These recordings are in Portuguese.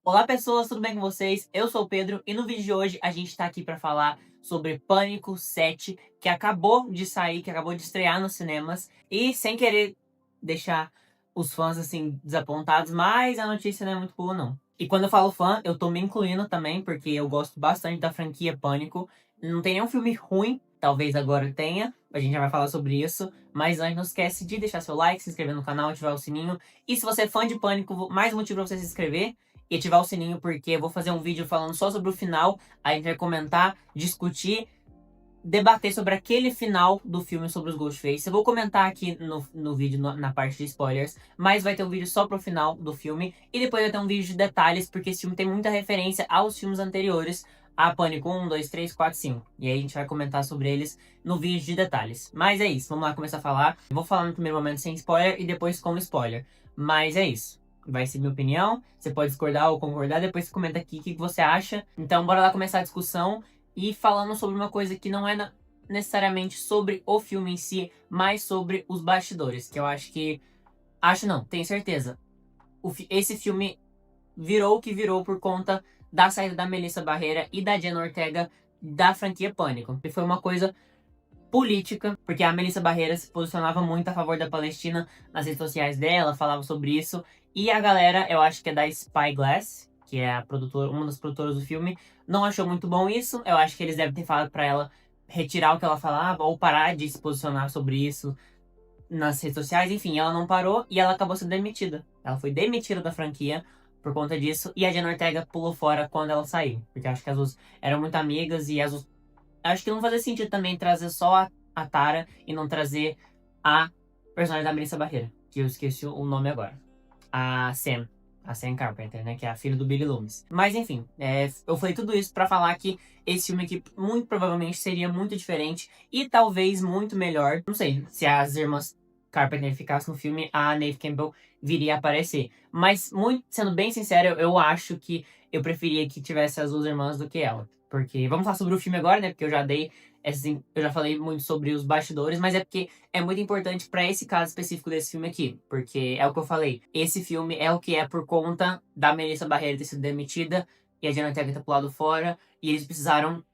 Olá pessoas, tudo bem com vocês? Eu sou o Pedro e no vídeo de hoje a gente tá aqui pra falar sobre Pânico 7, que acabou de sair, que acabou de estrear nos cinemas. E sem querer deixar os fãs assim desapontados, mas a notícia não é muito boa não. E quando eu falo fã, eu tô me incluindo também, porque eu gosto bastante da franquia Pânico. Não tem nenhum filme ruim, talvez agora tenha, a gente já vai falar sobre isso. Mas antes, não esquece de deixar seu like, se inscrever no canal, ativar o sininho. E se você é fã de Pânico, mais um motivo pra você se inscrever e ativar o sininho, porque eu vou fazer um vídeo falando só sobre o final. A gente vai comentar, discutir, debater sobre aquele final do filme sobre os Ghostface. Eu vou comentar aqui no vídeo, na parte de spoilers, mas vai ter um vídeo só pro final do filme. E depois vai ter um vídeo de detalhes, porque esse filme tem muita referência aos filmes anteriores, a Pânico 1, 2, 3, 4, 5. E aí a gente vai comentar sobre eles no vídeo de detalhes. Mas é isso, vamos lá começar a falar. Eu vou falar no primeiro momento sem spoiler e depois com spoiler. Mas é isso. Vai ser minha opinião, você pode discordar ou concordar, depois você comenta aqui o que você acha. Então bora lá começar a discussão e falando sobre uma coisa que não é necessariamente sobre o filme em si, mas sobre os bastidores, que eu acho que... Acho não, tenho certeza. Esse filme virou o que virou por conta da saída da Melissa Barreira e da Jenna Ortega da franquia Pânico. E foi uma coisa política, porque a Melissa Barreira se posicionava muito a favor da Palestina nas redes sociais dela, falava sobre isso. E a galera, eu acho que é da Spyglass, que é a produtora, uma das produtoras do filme, não achou muito bom isso. Eu acho que eles devem ter falado pra ela retirar o que ela falava ou parar de se posicionar sobre isso nas redes sociais. Enfim, ela não parou e ela acabou sendo demitida. Ela foi demitida da franquia por conta disso. E a Jenna Ortega pulou fora quando ela saiu, porque acho que as duas eram muito amigas e as duas... Acho que não fazia sentido também trazer só a Tara e não trazer a personagem da Melissa Barreira, que eu esqueci o nome agora. A Sam. A Sam Carpenter, né? Que é a filha do Billy Loomis. Mas enfim, eu falei tudo isso pra falar que esse filme aqui muito provavelmente seria muito diferente e talvez muito melhor. Não sei se as irmãs Carpenter ficassem no filme, a Neve Campbell viria a aparecer. Mas, muito, sendo bem sincero, eu acho que eu preferia que tivesse as duas irmãs do que ela. Porque, vamos falar sobre o filme agora, né? Porque eu já dei, assim, eu já falei muito sobre os bastidores, mas é porque é muito importante pra esse caso específico desse filme aqui. Porque é o que eu falei, esse filme é o que é por conta da Melissa Barreira ter sido demitida e a Jenna Ortega ter pulado fora, e eles precisaram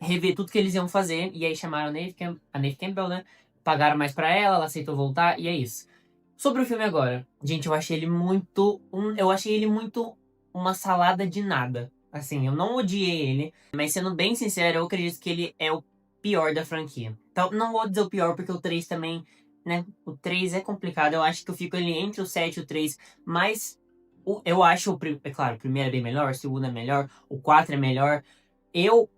rever tudo que eles iam fazer, e aí chamaram a Neve Campbell, né? Pagaram mais pra ela, ela aceitou voltar, e é isso. Sobre o filme agora, gente, eu achei ele muito. Eu achei ele muito uma salada de nada. Assim, eu não odiei ele, mas sendo bem sincero, eu acredito que ele é o pior da franquia. Então, não vou dizer o pior, porque o 3 também, né? O 3 é complicado. Eu acho que eu fico ali entre o 7 e o 3, mas eu acho, é claro, o primeiro é bem melhor, o segundo é melhor, o 4 é melhor. Eu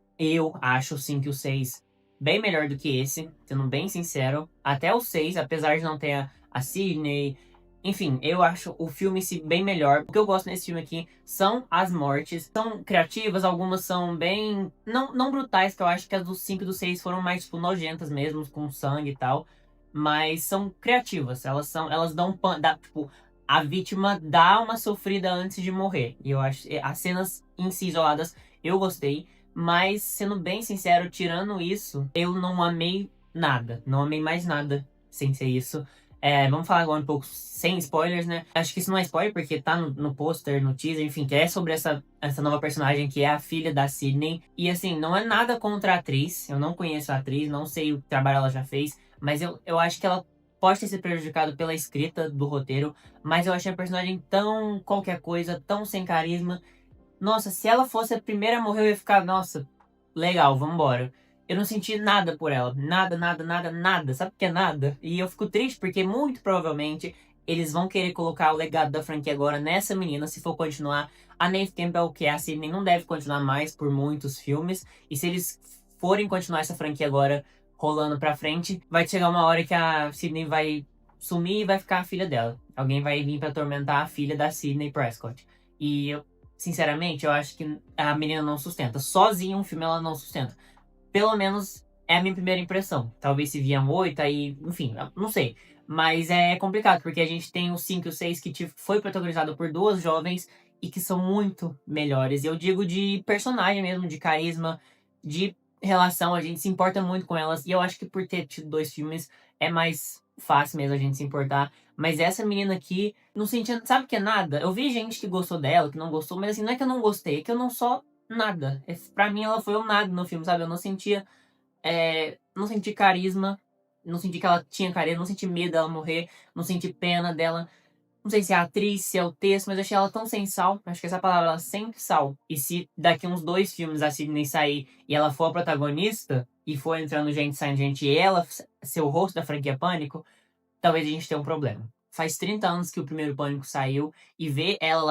acho sim que o 6 bem melhor do que esse, sendo bem sincero. Até o 6, apesar de não ter a Sydney. Enfim, eu acho o filme em si bem melhor. O que eu gosto nesse filme aqui são as mortes. São criativas, algumas são bem... Não brutais, que eu acho que as do 5 e do 6 foram mais, tipo, nojentas mesmo, com sangue e tal. Mas são criativas. Elas dão... tipo, a vítima dá uma sofrida antes de morrer. E eu acho... As cenas em si isoladas, eu gostei. Mas, sendo bem sincero, tirando isso, eu não amei nada. Não amei mais nada sem ser isso. Vamos falar agora um pouco sem spoilers, né? Acho que isso não é spoiler, porque tá no pôster, no teaser, enfim, que é sobre essa nova personagem que é a filha da Sydney. E assim, não é nada contra a atriz. Eu não conheço a atriz, não sei o trabalho ela já fez, mas eu acho que ela pode ter sido prejudicada pela escrita do roteiro, mas eu achei a personagem tão qualquer coisa, tão sem carisma. Nossa, se ela fosse a primeira a morrer, eu ia ficar, nossa, legal, vambora. Eu não senti nada por ela. Nada, nada, nada, nada. Sabe o que é nada? E eu fico triste porque muito provavelmente eles vão querer colocar o legado da franquia agora nessa menina, se for continuar. A Neve Campbell, que é a Sydney, não deve continuar mais por muitos filmes. E se eles forem continuar essa franquia agora rolando pra frente, vai chegar uma hora que a Sydney vai sumir e vai ficar a filha dela. Alguém vai vir pra atormentar a filha da Sydney Prescott. E sinceramente, eu acho que a menina não sustenta. Sozinha um filme ela não sustenta. Pelo menos é a minha primeira impressão. Talvez se vier um 8, aí, enfim, não sei. Mas é complicado, porque a gente tem o 5 e o 6 que foi protagonizado por duas jovens e que são muito melhores. Eu digo de personagem mesmo, de carisma, de relação, a gente se importa muito com elas. E eu acho que por ter tido dois filmes é mais fácil mesmo a gente se importar. Mas essa menina aqui, não sentia, sabe o que é nada? Eu vi gente que gostou dela, que não gostou, mas assim, não é que eu não gostei, é que eu não sou nada. Pra mim, ela foi um nada no filme, sabe? Eu não sentia, não senti carisma, não senti que ela tinha carisma, não senti medo dela morrer, não senti pena dela. Não sei se é a atriz, se é o texto, mas eu achei ela tão sem sal. Acho que essa palavra, ela sem sal. E se daqui uns 2 filmes a Sydney sair e ela for a protagonista, e for entrando gente, saindo gente, e ela ser o rosto da franquia Pânico, talvez a gente tenha um problema. Faz 30 anos que o primeiro Pânico saiu e ver ela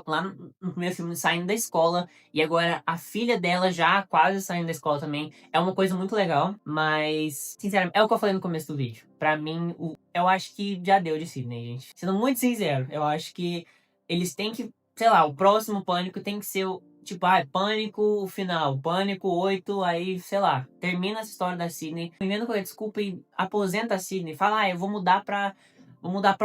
lá no primeiro filme saindo da escola e agora a filha dela já quase saindo da escola também é uma coisa muito legal, mas sinceramente, é o que eu falei no começo do vídeo. Pra mim, eu acho que já deu de Sydney, gente. Sendo muito sincero, eu acho que eles têm que, sei lá, o próximo Pânico tem que ser o tipo, Pânico, o final, Pânico 8, aí, sei lá, termina essa história da Sydney, inventa com a desculpa e aposenta a Sydney, fala, eu vou mudar pra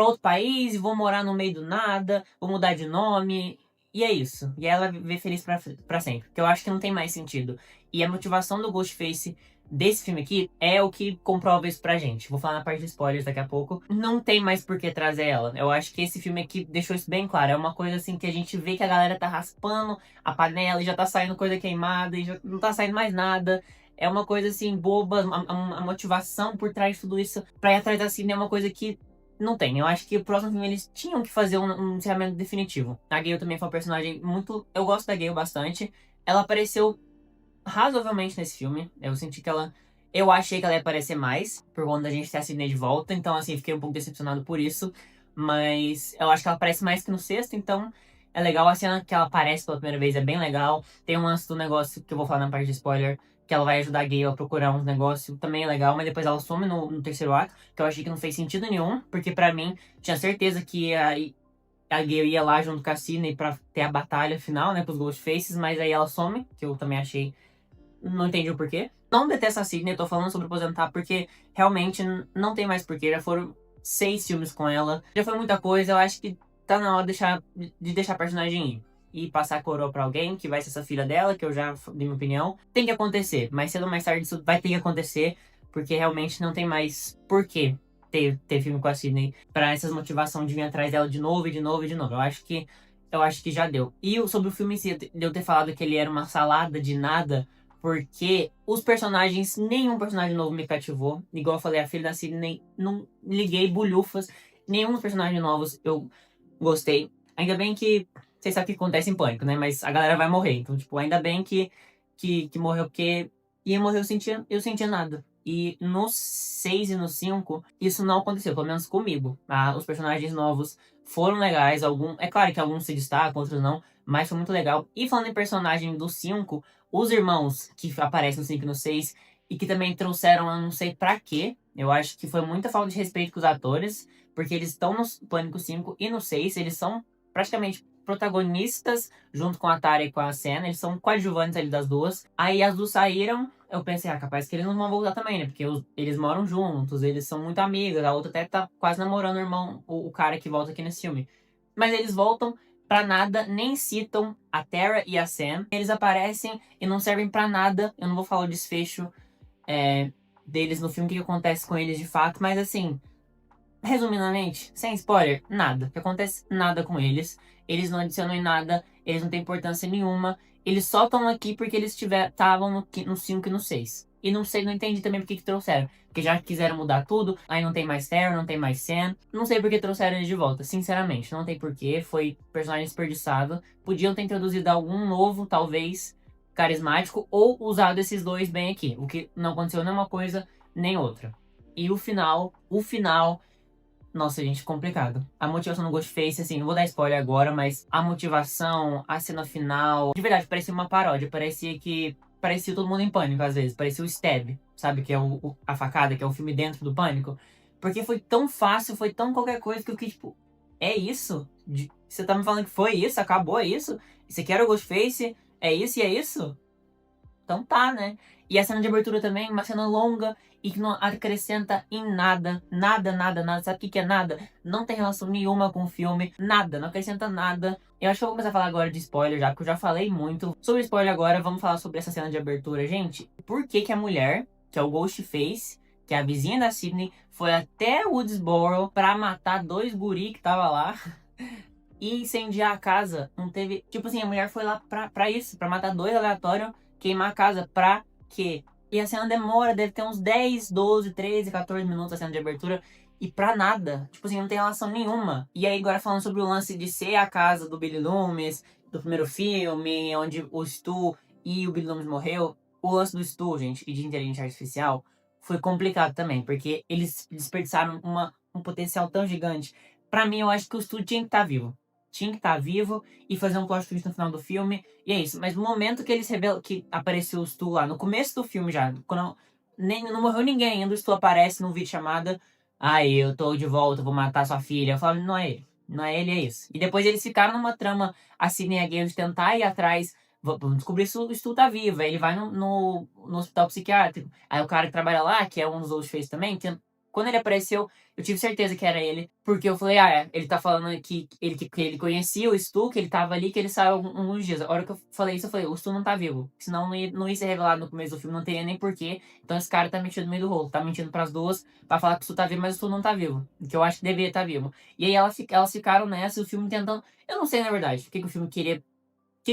outro país e vou morar no meio do nada, vou mudar de nome, e é isso. E ela vai viver feliz pra sempre, porque eu acho que não tem mais sentido. E a motivação do Ghostface desse filme aqui é o que comprova isso pra gente. Vou falar na parte de spoilers daqui a pouco. Não tem mais por que trazer ela. Eu acho que esse filme aqui deixou isso bem claro. É uma coisa assim que a gente vê que a galera tá raspando a panela e já tá saindo coisa queimada e já não tá saindo mais nada. É uma coisa assim, boba. A motivação por trás de tudo isso pra ir atrás da Sydney é uma coisa que não tem. Eu acho que o próximo filme eles tinham que fazer um encerramento definitivo. A Gale também foi uma personagem muito. Eu gosto da Gale bastante. Ela apareceu razoavelmente nesse filme. Eu senti que ela. Eu achei que ela ia aparecer mais, por conta da gente ter a Sydney de volta. Então, assim, fiquei um pouco decepcionado por isso. Mas eu acho que ela aparece mais que no sexto, então é legal. A cena que ela aparece pela primeira vez é bem legal. Tem um lance do negócio que eu vou falar na parte de spoiler, que ela vai ajudar a Gale a procurar uns negócios, também é legal, mas depois ela some no terceiro ato, que eu achei que não fez sentido nenhum, porque pra mim, tinha certeza que a Gale ia lá junto com a Sydney pra ter a batalha final, né, pros Ghostfaces, mas aí ela some, que eu também achei, não entendi o porquê. Não detesto a Sydney, eu tô falando sobre aposentar porque realmente não tem mais porquê, já foram 6 filmes com ela, já foi muita coisa, eu acho que tá na hora de deixar a personagem ir. E passar a coroa pra alguém, que vai ser essa filha dela, que eu já dei minha opinião. Tem que acontecer, mas cedo ou mais tarde isso vai ter que acontecer, porque realmente não tem mais porquê ter filme com a Sydney pra essas motivação de vir atrás dela de novo e de novo e de novo. Eu acho que já deu. E sobre o filme em si, de eu ter falado que ele era uma salada de nada, porque os personagens, nenhum personagem novo me cativou. Igual eu falei, a filha da Sydney, não liguei bulhufas. Nenhum dos personagens novos eu gostei. Ainda bem que vocês sabem o que acontece em Pânico, né? Mas a galera vai morrer. Então, tipo, ainda bem que morreu, porque ia morrer eu sentia nada. E no 6 e no 5, isso não aconteceu, pelo menos comigo. Os personagens novos foram legais. É claro que alguns se destacam, outros não, mas foi muito legal. E falando em personagem do 5, os irmãos que aparecem no 5 e no 6, e que também trouxeram, eu não sei pra quê. Eu acho que foi muita falta de respeito com os atores, porque eles estão no Pânico 5 e no 6, eles são praticamente protagonistas junto com a Tara e com a Senna, eles são coadjuvantes ali das duas. Aí as duas saíram, eu pensei, capaz que eles não vão voltar também, né? Porque eles moram juntos, eles são muito amigos, a outra até tá quase namorando o irmão, o cara que volta aqui nesse filme. Mas eles voltam pra nada, nem citam a Tara e a Sam. Eles aparecem e não servem pra nada. Eu não vou falar o desfecho deles no filme, o que acontece com eles de fato, mas assim, resumidamente, sem spoiler, nada. Que acontece nada com eles. Eles não adicionam em nada, eles não têm importância nenhuma. Eles só estão aqui porque eles estavam no 5 e no 6. E não sei, não entendi também por que trouxeram. Porque já quiseram mudar tudo, aí não tem mais Terra, não tem mais Sam. Não sei por que trouxeram eles de volta, sinceramente. Não tem porquê, foi personagem desperdiçado. Podiam ter introduzido algum novo, talvez, carismático, ou usado esses dois bem aqui. O que não aconteceu nem uma coisa, nem outra. E o final, nossa, gente, complicado. A motivação do Ghostface, assim, não vou dar spoiler agora, mas a motivação, a cena final, de verdade, parecia uma paródia. Parecia Todo Mundo em Pânico, às vezes. Parecia o Stab, sabe? Que é a facada, que é o filme dentro do Pânico. Porque foi tão fácil, foi tão qualquer coisa que eu fiquei, tipo, é isso? Você tá me falando que foi isso? Acabou, é isso? Você quer o Ghostface? É isso e é isso? Então tá, né? E a cena de abertura também, uma cena longa e que não acrescenta em nada. Nada, nada, nada. Sabe o que que é nada? Não tem relação nenhuma com o filme. Nada, não acrescenta nada. Eu acho que eu vou começar a falar agora de spoiler já, porque eu já falei muito. Sobre spoiler agora, vamos falar sobre essa cena de abertura, gente. Por que que a mulher, que é o Ghostface, que a vizinha da Sydney foi até Woodsboro pra matar 2 guri que tava lá e incendiar a casa. Não teve... Tipo assim, a mulher foi lá pra isso, pra matar 2 aleatórios, queimar a casa. Pra quê? E a cena demora, deve ter uns 10, 12, 13, 14 minutos a cena de abertura. E pra nada. Tipo assim, não tem relação nenhuma. E aí agora falando sobre o lance de ser a casa do Billy Loomis, do primeiro filme, onde o Stu e o Billy Loomis morreu. O lance do Stu, gente, e de inteligência artificial, foi complicado também. Porque eles desperdiçaram um potencial tão gigante. Pra mim, eu acho que o Stu tinha que estar vivo. Tinha que estar vivo e fazer um plot twist no final do filme. E é isso. Mas no momento que eles revelam que apareceu o Stu lá, no começo do filme já, quando nem, não morreu ninguém ainda, o Stu aparece num vídeo chamada "Ai, eu tô de volta, vou matar sua filha". Eu falo, não é ele. Não é ele, é isso. E depois eles ficaram numa trama, a Sidney e a Gale, de tentar ir atrás. Vamos descobrir se o Stu tá vivo. Aí ele vai no hospital psiquiátrico. Aí o cara que trabalha lá, que é um dos outros fez também, quando ele apareceu, eu tive certeza que era ele, porque eu falei, ele tá falando que ele conhecia o Stu, que ele tava ali, que ele saiu alguns dias. A hora que eu falei isso, eu falei, o Stu não tá vivo. Senão não ia ser revelado no começo do filme, não teria nem porquê. Então esse cara tá mentindo no meio do rolo, tá mentindo pras duas, pra falar que o Stu tá vivo, mas o Stu não tá vivo. Que eu acho que deveria estar vivo. E aí elas ficaram nessa, e o filme tentando... Eu não sei, na verdade, o que o filme queria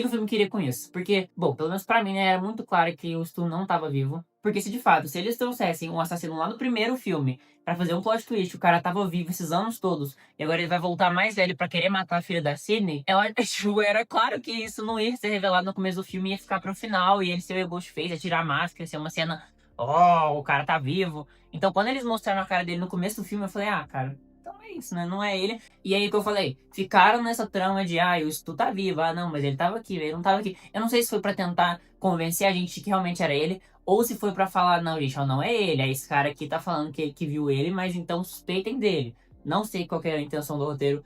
que o filme queria com isso? Porque, bom, pelo menos pra mim, né, era muito claro que o Stu não tava vivo. Porque se de fato, se eles trouxessem um assassino lá no primeiro filme pra fazer um plot twist, o cara tava vivo esses anos todos, e agora ele vai voltar mais velho pra querer matar a filha da Sydney, ela, tipo, era claro que isso não ia ser revelado no começo do filme, ia ficar pro final, e ele ser o Ghostface, ia tirar a máscara, ia ser uma cena, o cara tá vivo. Então quando eles mostraram a cara dele no começo do filme, eu falei, cara, então é isso, né? Não é ele. E aí que eu falei, ficaram nessa trama de, o Stu tá vivo, não, mas ele tava aqui, ele não tava aqui. Eu não sei se foi pra tentar convencer a gente que realmente era ele, ou se foi pra falar, não, gente, não é ele, é esse cara aqui tá falando que viu ele, mas então suspeitem dele. Não sei qual que é a intenção do roteiro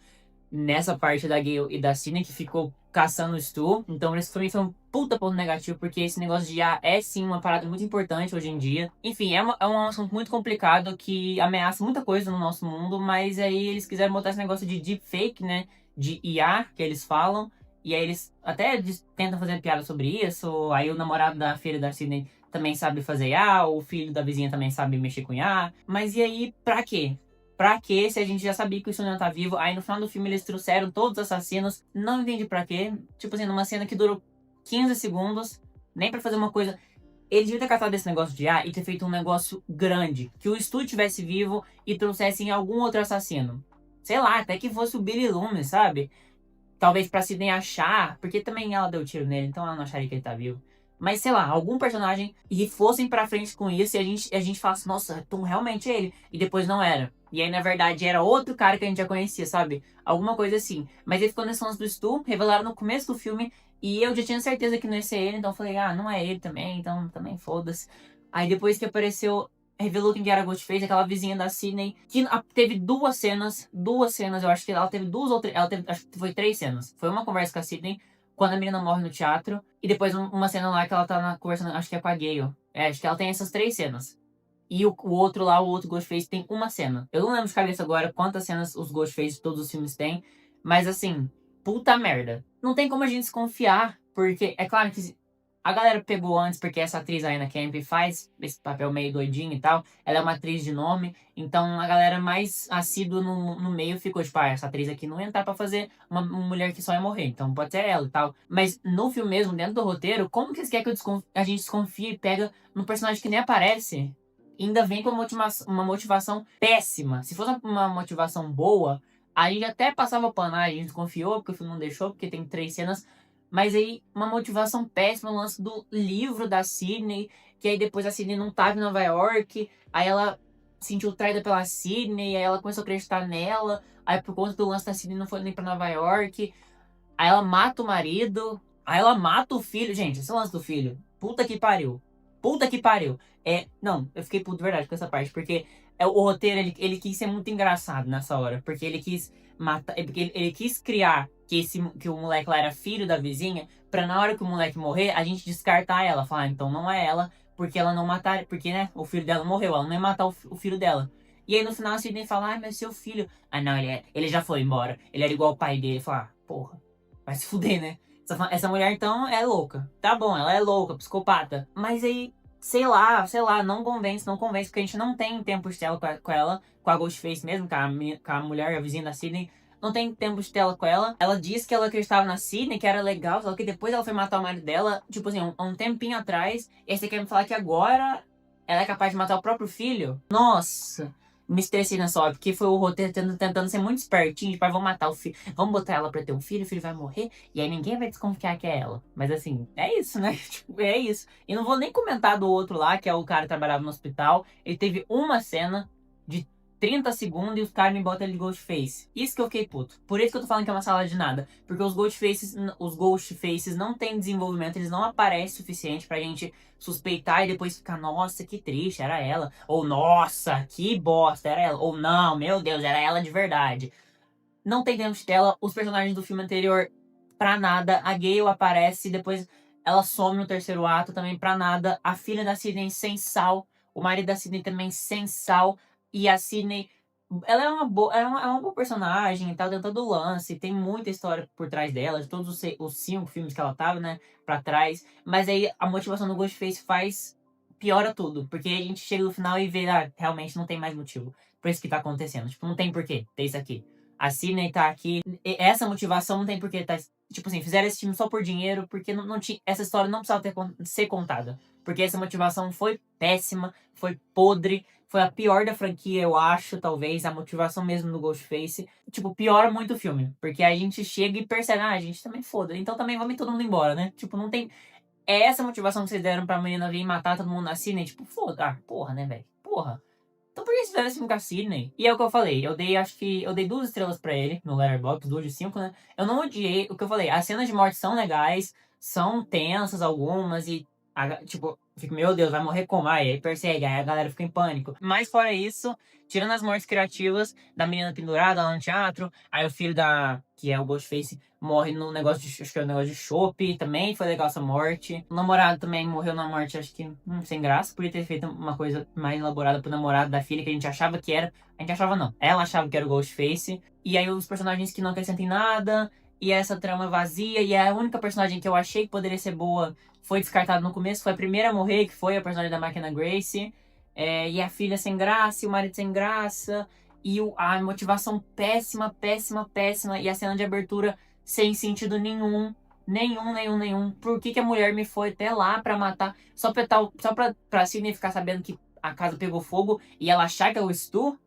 nessa parte da Gale e da Cine, que ficou caçando o Stu. Então isso pra mim foi um puta ponto negativo, porque esse negócio de IA é sim uma parada muito importante hoje em dia. Enfim, é um assunto muito complicado que ameaça muita coisa no nosso mundo, mas aí eles quiseram botar esse negócio de deepfake, né? De IA, que eles falam. E aí eles até tentam fazer piada sobre isso. Aí o namorado da filha da Sidney também sabe fazer IA, o filho da vizinha também sabe mexer com IA. Mas e aí, pra quê? Pra quê? Se a gente já sabia que o Sonny tá vivo. Aí no final do filme eles trouxeram todos os assassinos. Não entendi pra quê. Tipo assim, numa cena que durou 15 segundos. Nem pra fazer uma coisa. Ele devia ter catado esse negócio de e ter feito um negócio grande. Que o Stu tivesse vivo e trouxessem algum outro assassino. Sei lá, até que fosse o Billy Loomis, sabe? Talvez pra Sidney achar. Porque também ela deu tiro nele, então ela não acharia que ele tá vivo. Mas sei lá, algum personagem e fossem pra frente com isso e a gente falasse, nossa, Tom realmente é ele. E depois não era. E aí, na verdade, era outro cara que a gente já conhecia, sabe? Alguma coisa assim. Mas ele ficou nesse lance do Stu, revelaram no começo do filme. E eu já tinha certeza que não ia ser ele, então eu falei, não é ele também, então também foda-se. Aí depois que apareceu, revelou quem que era Ghostface, aquela vizinha da Sydney, que teve duas cenas, eu acho que ela teve duas ou três, acho que foi 3 cenas. Foi uma conversa com a Sydney, quando a menina morre no teatro, e depois uma cena lá que ela tá conversando, acho que é com a Gale. Acho que ela tem essas 3 cenas. E o outro lá, o outro Ghostface, tem uma cena. Eu não lembro de cabeça agora quantas cenas os Ghostface de todos os filmes têm, mas assim, puta merda. Não tem como a gente desconfiar, porque é claro que a galera pegou antes, porque essa atriz, a Anna Camp, faz esse papel meio doidinho e tal. Ela é uma atriz de nome, então a galera mais assídua no meio ficou tipo, essa atriz aqui não ia entrar pra fazer uma mulher que só ia morrer, então pode ser ela e tal. Mas no filme mesmo, dentro do roteiro, como que eles querem que a gente desconfie e pega num personagem que nem aparece? E ainda vem com uma motivação péssima. Se fosse uma motivação boa, a gente até passava pano, a gente desconfiou porque o filme não deixou, porque tem 3 cenas. Mas aí, uma motivação péssima, o lance do livro da Sydney, que aí depois a Sydney não tava em Nova York, aí ela se sentiu traída pela Sydney, aí ela começou a acreditar nela, aí por conta do lance da Sydney não foi nem pra Nova York, aí ela mata o marido, aí ela mata o filho. Gente, esse lance do filho, puta que pariu. Puta que pariu. Não, eu fiquei puto de verdade com essa parte, porque o roteiro, ele quis ser muito engraçado nessa hora, porque ele quis matar, porque ele quis criar que o moleque lá era filho da vizinha, pra na hora que o moleque morrer, a gente descartar ela, falar, então não é ela, porque ela não matar, porque, né, o filho dela morreu, ela não ia matar o filho dela. E aí no final a Sidney fala, mas seu filho. Não, ele já foi embora, ele era igual o pai dele. Fala, porra, vai se fuder, né? Essa mulher então é louca. Tá bom, ela é louca, psicopata. Mas aí sei lá, não convence, porque a gente não tem tempo de tela com ela, com a Ghostface mesmo, com a mulher, a vizinha da Sidney. Não tem tempo de tela com ela. Ela disse que ela acreditava na Sidney, que era legal, só que depois ela foi matar o marido dela, tipo assim, um tempinho atrás. E aí você quer me falar que agora ela é capaz de matar o próprio filho? Nossa! Me estressei nessa hora, porque foi o roteiro tentando ser muito espertinho, tipo, vamos matar o filho, vamos botar ela pra ter um filho, o filho vai morrer, e aí ninguém vai desconfiar que é ela. Mas assim, é isso, né? Tipo, é isso. E não vou nem comentar do outro lá, que é o cara que trabalhava no hospital. Ele teve uma cena de 30 segundos e os caras me botam ele de Ghostface. Isso que eu fiquei puto. Por isso que eu tô falando que é uma sala de nada. Porque os Ghostfaces não têm desenvolvimento, eles não aparecem o suficiente pra gente suspeitar e depois ficar, nossa, que triste, era ela. Ou, nossa, que bosta, era ela. Ou, não, meu Deus, era ela de verdade. Não tem tempo de tela, os personagens do filme anterior, pra nada. A Gale aparece, depois ela some no terceiro ato, também pra nada. A filha da Sidney sem sal, o marido da Sidney também sem sal. E a Sidney, ela é uma boa, é uma boa personagem, tá tentando o lance, tem muita história por trás dela, de todos os 5 filmes que ela tava, né, pra trás. Mas aí a motivação do Ghostface piora tudo, porque a gente chega no final e vê, ah, realmente não tem mais motivo pra isso que tá acontecendo. Tipo, não tem porquê ter isso aqui. A Sidney tá aqui. Essa motivação não tem porquê. Tá, tipo assim, fizeram esse time só por dinheiro, porque não tinha, essa história não precisava ser contada. Porque essa motivação foi péssima, foi podre, foi a pior da franquia, eu acho, talvez. A motivação mesmo do Ghostface. Tipo, piora muito o filme. Porque a gente chega e percebe, ah, a gente também foda. Então também vamos todo mundo embora, né? Tipo, não tem. É essa motivação que vocês deram pra menina vir matar todo mundo na Sidney? Tipo, foda. Ah, porra, né, velho? Porra. Então por que vocês fizeram esse filme com a Sidney? E é o que eu falei, acho que eu dei 2 estrelas pra ele no Letterboxd, 2 de 5, né? Eu não odiei, o que eu falei, as cenas de morte são legais, são tensas algumas e, tipo, fico, meu Deus, vai morrer como? Aí persegue, aí a galera fica em pânico. Mas fora isso, tirando as mortes criativas da menina pendurada lá no teatro, aí o filho que é o Ghostface, morre no negócio acho que é um negócio de chope, também foi legal essa morte. O namorado também morreu na morte, acho que sem graça, podia ter feito uma coisa mais elaborada pro namorado da filha, que a gente achava que era. A gente achava não, ela achava que era o Ghostface. E aí os personagens que não acrescentam nada, e essa trama vazia, e a única personagem que eu achei que poderia ser boa foi descartada no começo, foi a primeira a morrer, que foi a personagem da máquina Grace. E a filha sem graça, e o marido sem graça, e a motivação péssima, péssima, péssima, e a cena de abertura sem sentido nenhum. Nenhum. Por que a mulher me foi até lá pra matar? Só pra Sidney ficar sabendo que a casa pegou fogo e ela achar que é o Stu?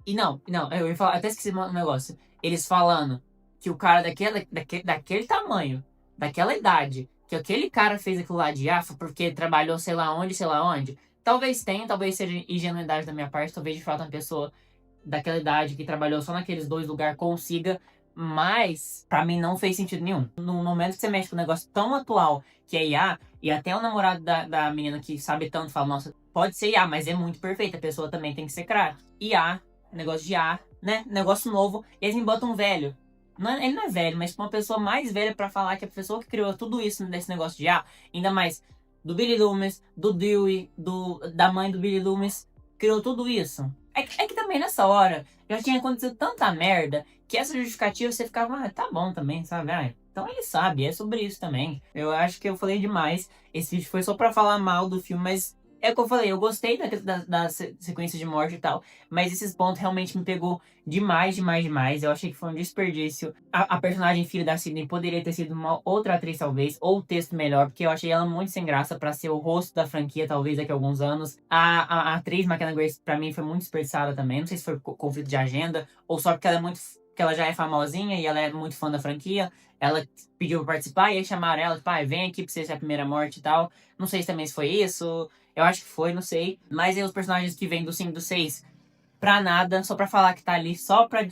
E não, eu ia falar, até esqueci um negócio. Eles falando que o cara daquele tamanho, daquela idade, que aquele cara fez aquilo lá de AFA porque trabalhou sei lá onde, sei lá onde. Talvez tenha, talvez seja ingenuidade da minha parte, talvez de fato uma pessoa daquela idade que trabalhou só naqueles 2 lugares consiga, mas pra mim não fez sentido nenhum. No momento que você mexe com um negócio tão atual que é IA, e até o namorado da menina que sabe tanto fala, nossa, pode ser IA, mas é muito perfeito, a pessoa também tem que ser craque. IA, negócio de IA, né? Negócio novo, e eles me botam um velho. Ele não é velho, mas uma pessoa mais velha pra falar que a pessoa que criou tudo isso desse negócio de IA, ainda mais do Billy Loomis, do Dewey, da mãe do Billy Loomis, criou tudo isso. É que também nessa hora já tinha acontecido tanta merda que essa justificativa você ficava, ah, tá bom também, sabe? Ah, então ele sabe, é sobre isso também. Eu acho que eu falei demais. Esse vídeo foi só pra falar mal do filme, mas é o que eu falei, eu gostei da sequência de morte e tal, mas esses pontos realmente me pegou demais, demais, demais. Eu achei que foi um desperdício. A personagem filha da Sidney poderia ter sido uma outra atriz, talvez, ou o texto melhor, porque eu achei ela muito sem graça pra ser o rosto da franquia, talvez, daqui a alguns anos. A atriz McKenna Grace, pra mim, foi muito desperdiçada também. Não sei se foi conflito de agenda, ou só porque ela é muito. Que ela já é famosinha e ela é muito fã da franquia. Ela pediu pra participar e aí chamaram ela, tipo, ah, vem aqui pra você ser a primeira morte e tal. Não sei se também se foi isso. Eu acho que foi, não sei. Mas aí os personagens que vêm do 5 do 6 pra nada, só pra falar que tá ali, só pra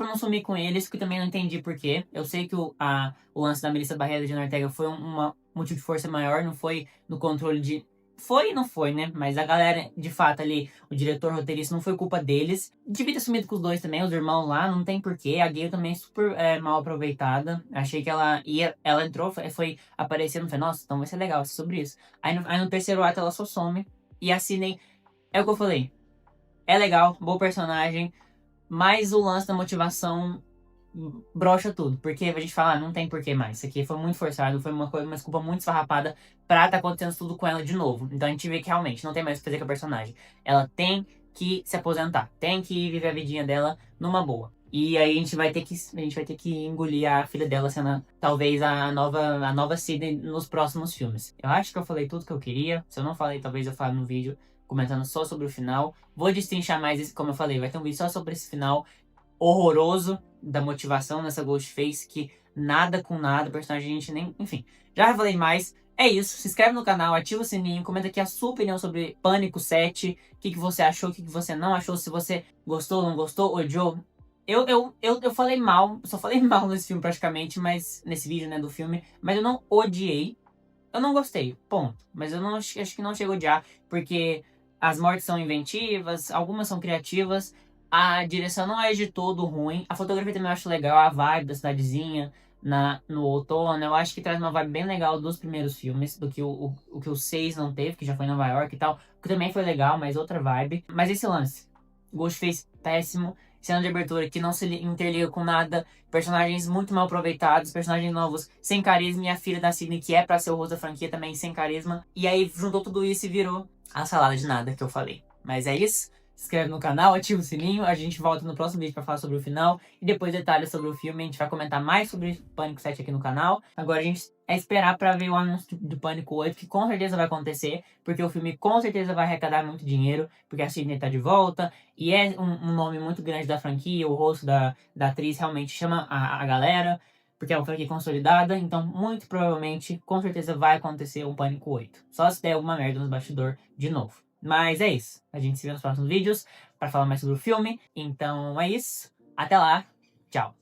não sumir com eles, que também não entendi por quê. Eu sei que o lance da Melissa Barreira de Ortega foi um motivo de força maior, não foi no controle de. Foi e não foi, né? Mas a galera, de fato, ali, o diretor, o roteirista, não foi culpa deles. Devia ter sumido com os dois também, os irmãos lá, não tem porquê. A Gale também é super mal aproveitada. Achei que ela entrou, foi aparecendo, falei, nossa, então vai ser legal, vai ser sobre isso. Aí no terceiro ato ela só some. E a Sidney, é o que eu falei. É legal, bom personagem, mas o lance da motivação brocha tudo. Porque a gente fala, não tem porquê mais. Isso aqui foi muito forçado, foi uma desculpa muito esfarrapada pra tá acontecendo tudo com ela de novo. Então a gente vê que realmente não tem mais o que fazer com a personagem. Ela tem que se aposentar, tem que viver a vidinha dela numa boa. E aí a gente vai ter que engolir a filha dela sendo talvez a nova Sidney nos próximos filmes. Eu acho que eu falei tudo que eu queria. Se eu não falei, talvez eu fale no vídeo comentando só sobre o final. Vou destrinchar mais, como eu falei, vai ter um vídeo só sobre esse final horroroso da motivação nessa Ghostface, que nada com nada, o personagem a gente nem. Enfim, já falei mais. É isso, se inscreve no canal, ativa o sininho, comenta aqui a sua opinião sobre Pânico 7, o que você achou, o que você não achou, se você gostou, não gostou, odiou. Eu falei mal, só falei mal nesse filme praticamente, mas nesse vídeo, né, do filme, mas eu não odiei, eu não gostei, ponto. Mas eu não acho que não chego a odiar, porque as mortes são inventivas, algumas são criativas, a direção não é de todo ruim, a fotografia também eu acho legal, a vibe da cidadezinha no outono, eu acho que traz uma vibe bem legal dos primeiros filmes, do que o que o 6 não teve, que já foi em Nova York e tal, que também foi legal, mas outra vibe. Mas esse lance, Ghostface péssimo, cena de abertura que não se interliga com nada, personagens muito mal aproveitados, personagens novos sem carisma, e a filha da Sidney, que é pra ser o rosto da franquia, também sem carisma. E aí juntou tudo isso e virou a salada de nada que eu falei. Mas é isso. Se inscreve no canal, ativa o sininho. A gente volta no próximo vídeo pra falar sobre o final. E depois detalhes sobre o filme. A gente vai comentar mais sobre Pânico 7 aqui no canal. Agora a gente é esperar pra ver o anúncio do Pânico 8, que com certeza vai acontecer. Porque o filme com certeza vai arrecadar muito dinheiro. Porque a Sidney tá de volta. E é um nome muito grande da franquia. O rosto da atriz realmente chama a galera. Porque é uma franquia consolidada. Então, muito provavelmente, com certeza vai acontecer um Pânico 8. Só se der alguma merda nos bastidores de novo. Mas é isso. A gente se vê nos próximos vídeos para falar mais sobre o filme. Então é isso. Até lá. Tchau.